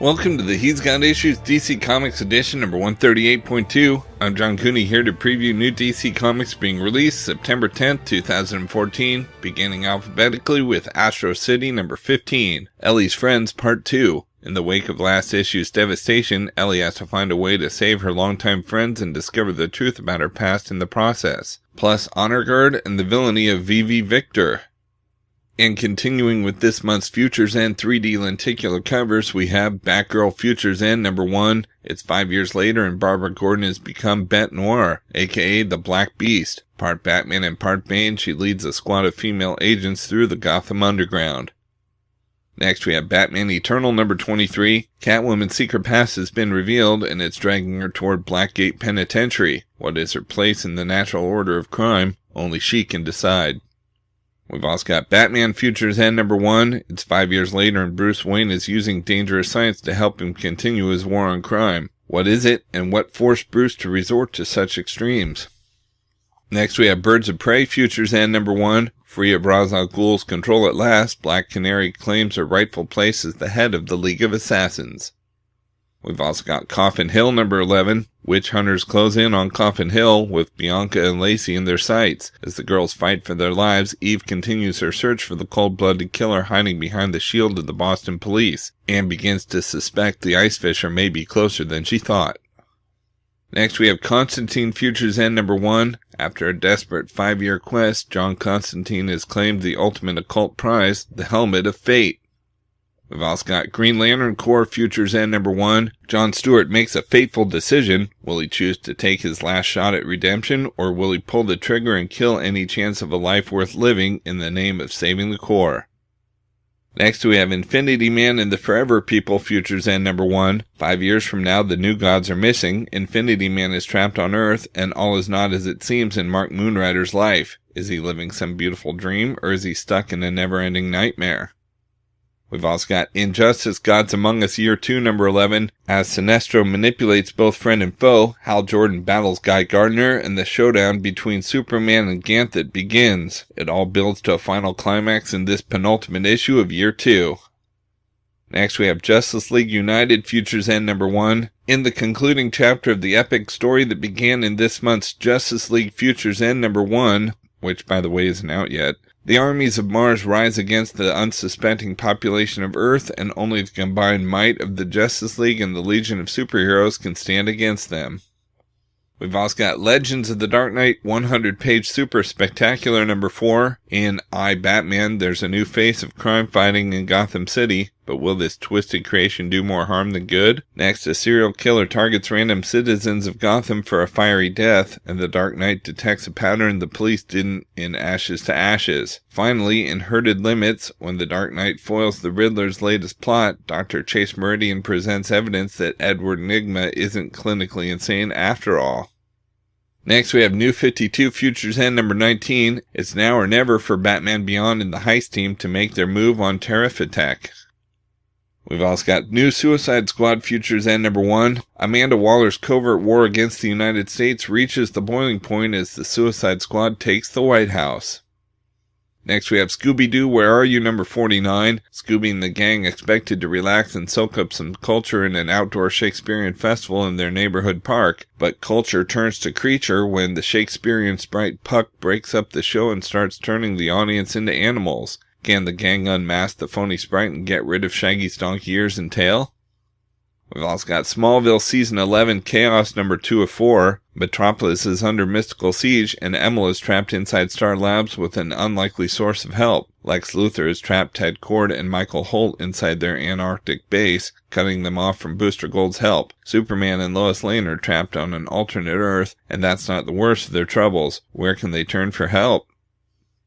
Welcome to the He's Got Issues DC Comics Edition number 138.2. I'm John Cooney here to preview new DC Comics being released September 10th, 2014, beginning alphabetically with Astro City number 15, Ellie's Friends Part 2. In the wake of last issue's devastation, Ellie has to find a way to save her longtime friends and discover the truth about her past in the process. Plus, Honor Guard and the villainy of Vivi Victor. And continuing with this month's Futures End 3D lenticular covers, we have Batgirl Futures End number 1. It's 5 years later and Barbara Gordon has become Bête Noire, aka the Black Beast. Part Batman and part Bane, she leads a squad of female agents through the Gotham underground. Next we have Batman Eternal number 23. Catwoman's secret past has been revealed and it's dragging her toward Blackgate Penitentiary. What is her place in the natural order of crime? Only she can decide. We've also got Batman Futures End number 1. It's 5 years later and Bruce Wayne is using dangerous science to help him continue his war on crime. What is it and what forced Bruce to resort to such extremes? Next we have Birds of Prey Futures End number 1. Free of Ra's al Ghul's control at last, Black Canary claims her rightful place as the head of the League of Assassins. We've also got Coffin Hill number 11. Witch hunters close in on Coffin Hill with Bianca and Lacey in their sights. As the girls fight for their lives, Eve continues her search for the cold-blooded killer hiding behind the shield of the Boston police, and begins to suspect the Ice Fisher may be closer than she thought. Next we have Constantine Futures End number 1. After a desperate 5-year quest, John Constantine has claimed the ultimate occult prize, the Helmet of Fate. We've also got Green Lantern Corps Futures End number 1. John Stewart makes a fateful decision. Will he choose to take his last shot at redemption, or will he pull the trigger and kill any chance of a life worth living in the name of saving the Corps? Next we have Infinity Man and the Forever People Futures End number 1. 5 years from now, the New Gods are missing. Infinity Man is trapped on Earth, and all is not as it seems in Mark Moonrider's life. Is he living some beautiful dream, or is he stuck in a never-ending nightmare? We've also got Injustice Gods Among Us Year 2 number 11. As Sinestro manipulates both friend and foe, Hal Jordan battles Guy Gardner, and the showdown between Superman and Ganthet begins. It all builds to a final climax in this penultimate issue of Year 2. Next we have Justice League United Futures End number 1. In the concluding chapter of the epic story that began in this month's Justice League Futures End number 1, which by the way isn't out yet, the armies of Mars rise against the unsuspecting population of Earth, and only the combined might of the Justice League and the Legion of Superheroes can stand against them. We've also got Legends of the Dark Knight 100-page super spectacular number 4. In I, Batman, there's a new face of crime fighting in Gotham City, but will this twisted creation do more harm than good? Next, a serial killer targets random citizens of Gotham for a fiery death, and the Dark Knight detects a pattern the police didn't in Ashes to Ashes. Finally, in Herded Limits, when the Dark Knight foils the Riddler's latest plot, Dr. Chase Meridian presents evidence that Edward Nygma isn't clinically insane after all. Next we have New 52 Futures End number 19. It's now or never for Batman Beyond and the Heist team to make their move on Terrafitech. We've also got New Suicide Squad Futures End number 1. Amanda Waller's covert war against the United States reaches the boiling point as the Suicide Squad takes the White House. Next we have Scooby-Doo Where Are You number 49. Scooby and the gang expected to relax and soak up some culture in an outdoor Shakespearean festival in their neighborhood park, but culture turns to creature when the Shakespearean sprite Puck breaks up the show and starts turning the audience into animals. Can the gang unmask the phony sprite and get rid of Shaggy's donkey ears and tail? We've also got Smallville Season 11 Chaos number 2 of 4. Metropolis is under mystical siege, and Emil is trapped inside Star Labs with an unlikely source of help. Lex Luthor has trapped Ted Kord and Michael Holt inside their Antarctic base, cutting them off from Booster Gold's help. Superman and Lois Lane are trapped on an alternate Earth, and that's not the worst of their troubles. Where can they turn for help?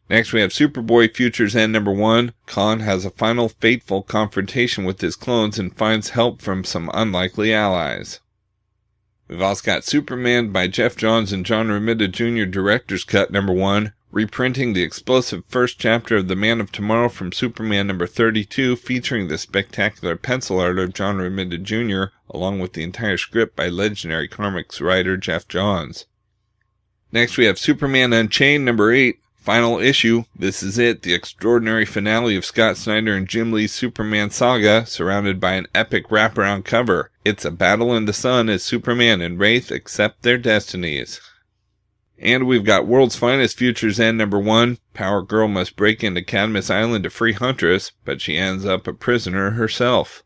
Next we have Superboy Futures End number 1. Khan has a final fateful confrontation with his clones and finds help from some unlikely allies. We've also got Superman by Geoff Johns and John Romita Jr. Director's Cut number 1, reprinting the explosive first chapter of The Man of Tomorrow from Superman number 32, featuring the spectacular pencil art of John Romita Jr., along with the entire script by legendary comics writer Geoff Johns. Next we have Superman Unchained number 8. Final issue. This is it, the extraordinary finale of Scott Snyder and Jim Lee's Superman saga, surrounded by an epic wraparound cover. It's a battle in the sun as Superman and Wraith accept their destinies. And we've got World's Finest Futures End number 1. Power Girl must break into Cadmus Island to free Huntress, but she ends up a prisoner herself.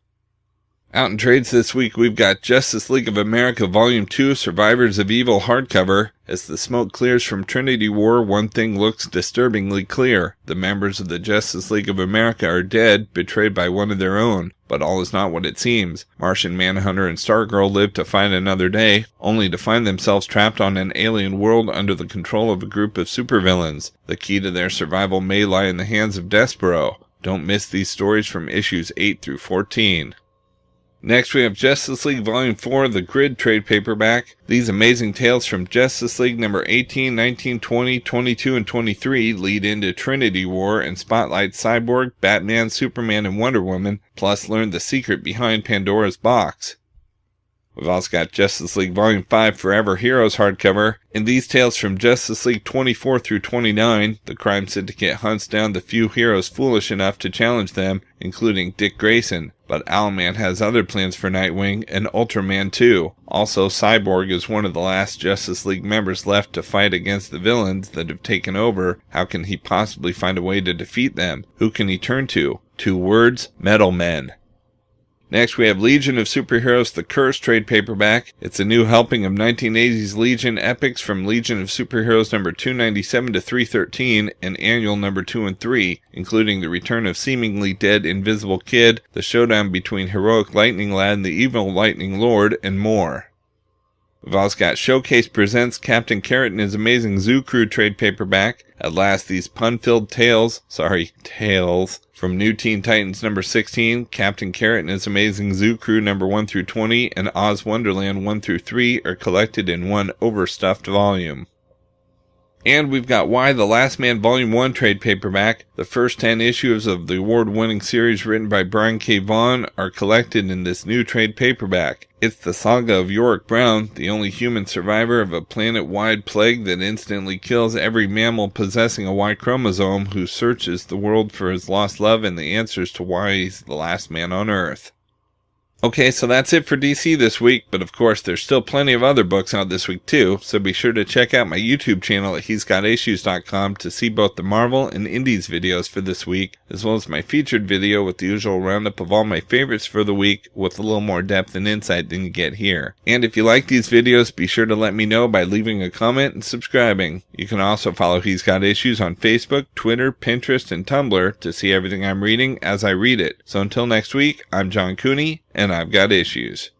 Out in trades this week, we've got Justice League of America Volume 2, Survivors of Evil hardcover. As the smoke clears from Trinity War, one thing looks disturbingly clear. The members of the Justice League of America are dead, betrayed by one of their own. But all is not what it seems. Martian Manhunter and Stargirl live to fight another day, only to find themselves trapped on an alien world under the control of a group of supervillains. The key to their survival may lie in the hands of Despero. Don't miss these stories from issues 8 through 14. Next, we have Justice League Volume 4, the Grid trade paperback. These amazing tales from Justice League number 18, 19, 20, 22, and 23 lead into Trinity War and spotlight Cyborg, Batman, Superman, and Wonder Woman, plus learn the secret behind Pandora's box. We've also got Justice League Volume 5 Forever Heroes hardcover. In these tales from Justice League 24 through 29, the crime syndicate hunts down the few heroes foolish enough to challenge them, including Dick Grayson. But Owlman has other plans for Nightwing, and Ultraman too. Also, Cyborg is one of the last Justice League members left to fight against the villains that have taken over. How can he possibly find a way to defeat them? Who can he turn to? 2 words, Metal Men. Next, we have Legion of Superheroes The Curse trade paperback. It's a new helping of 1980s Legion epics from Legion of Superheroes number 297 to 313 and annual number 2 and 3, including the return of seemingly dead Invisible Kid, the showdown between heroic Lightning Lad and the evil Lightning Lord, and more. We've also got Showcase presents Captain Carrot and His Amazing Zoo Crew trade paperback. At last, these pun-filled tales from New Teen Titans number 16, Captain Carrot and His Amazing Zoo Crew number 1 through 20, and Oz Wonderland 1 through 3 are collected in one overstuffed volume. And we've got Why the Last Man Volume 1 trade paperback. The first 10 issues of the award-winning series written by Brian K. Vaughan are collected in this new trade paperback. It's the saga of Yorick Brown, the only human survivor of a planet-wide plague that instantly kills every mammal possessing a Y chromosome, who searches the world for his lost love and the answers to why he's the last man on Earth. Okay, so that's it for DC this week, but of course there's still plenty of other books out this week too, so be sure to check out my YouTube channel at he'sgotissues.com to see both the Marvel and Indies videos for this week, as well as my featured video with the usual roundup of all my favorites for the week with a little more depth and insight than you get here. And if you like these videos, be sure to let me know by leaving a comment and subscribing. You can also follow He's Got Issues on Facebook, Twitter, Pinterest, and Tumblr to see everything I'm reading as I read it. So until next week, I'm John Cooney, and I've got issues.